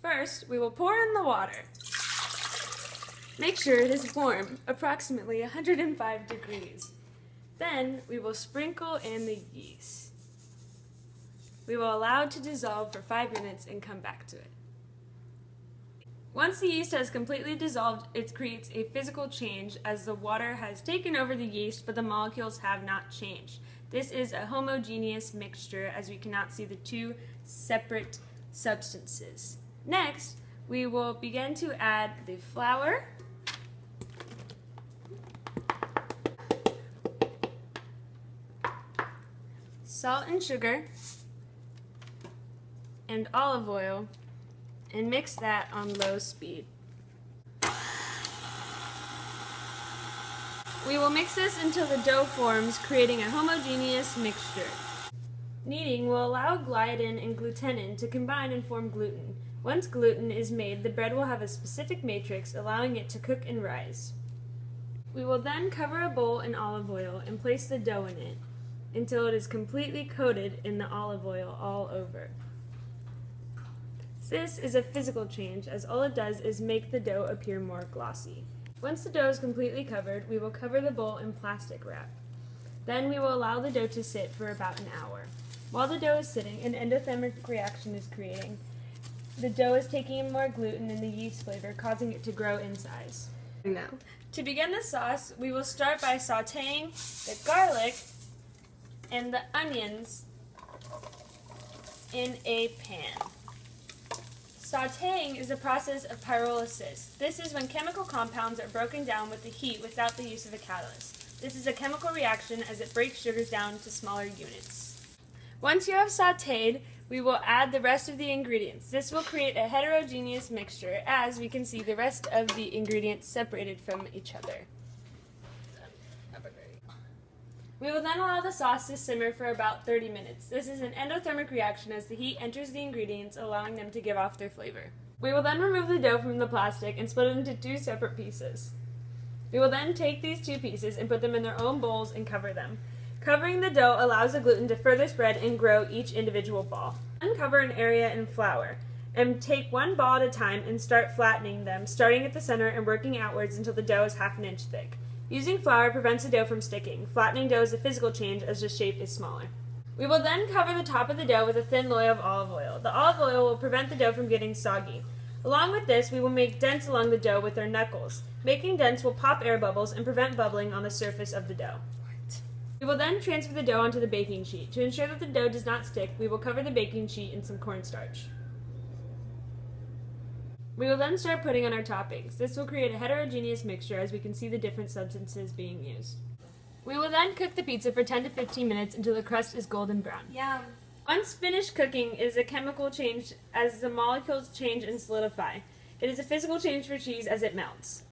First, we will pour in the water. Make sure it is warm, approximately 105 degrees. Then, we will sprinkle in the yeast. We will allow it to dissolve for 5 minutes and come back to it. Once the yeast has completely dissolved, it creates a physical change as the water has taken over the yeast, but the molecules have not changed. This is a homogeneous mixture, as we cannot see the two separate substances. Next, we will begin to add the flour, salt and sugar, and olive oil, and mix that on low speed. We will mix this until the dough forms, creating a homogeneous mixture. Kneading will allow gliadin and glutenin to combine and form gluten. Once gluten is made, the bread will have a specific matrix, allowing it to cook and rise. We will then cover a bowl in olive oil and place the dough in it until it is completely coated in the olive oil all over. This is a physical change, as all it does is make the dough appear more glossy. Once the dough is completely covered, we will cover the bowl in plastic wrap. Then we will allow the dough to sit for about an hour. While the dough is sitting, an endothermic reaction is creating. The dough is taking in more gluten and the yeast flavor, causing it to grow in size. Now, To begin the sauce, we will start by sauteing the garlic and the onions in a pan. Sauteing is a process of pyrolysis. This is when chemical compounds are broken down with the heat without the use of a catalyst. This is a chemical reaction as it breaks sugars down to smaller units. Once you have sauteed, we will add the rest of the ingredients. This will create a heterogeneous mixture, as we can see the rest of the ingredients separated from each other. We will then allow the sauce to simmer for about 30 minutes. This is an endothermic reaction as the heat enters the ingredients, allowing them to give off their flavor. We will then remove the dough from the plastic and split it into 2 separate pieces. We will then take these 2 pieces and put them in their own bowls and cover them. Covering the dough allows the gluten to further spread and grow each individual ball. Uncover an area in flour and take 1 ball at a time and start flattening them, starting at the center and working outwards until the dough is half an inch thick. Using flour prevents the dough from sticking. Flattening dough is a physical change as the shape is smaller. We will then cover the top of the dough with a thin layer of olive oil. The olive oil will prevent the dough from getting soggy. Along with this, we will make dents along the dough with our knuckles. Making dents will pop air bubbles and prevent bubbling on the surface of the dough. We will then transfer the dough onto the baking sheet. To ensure that the dough does not stick, we will cover the baking sheet in some cornstarch. We will then start putting on our toppings. This will create a heterogeneous mixture as we can see the different substances being used. We will then cook the pizza for 10 to 15 minutes until the crust is golden brown. yum. Once finished cooking is a chemical change as the molecules change and solidify. It is a physical change for cheese as it melts.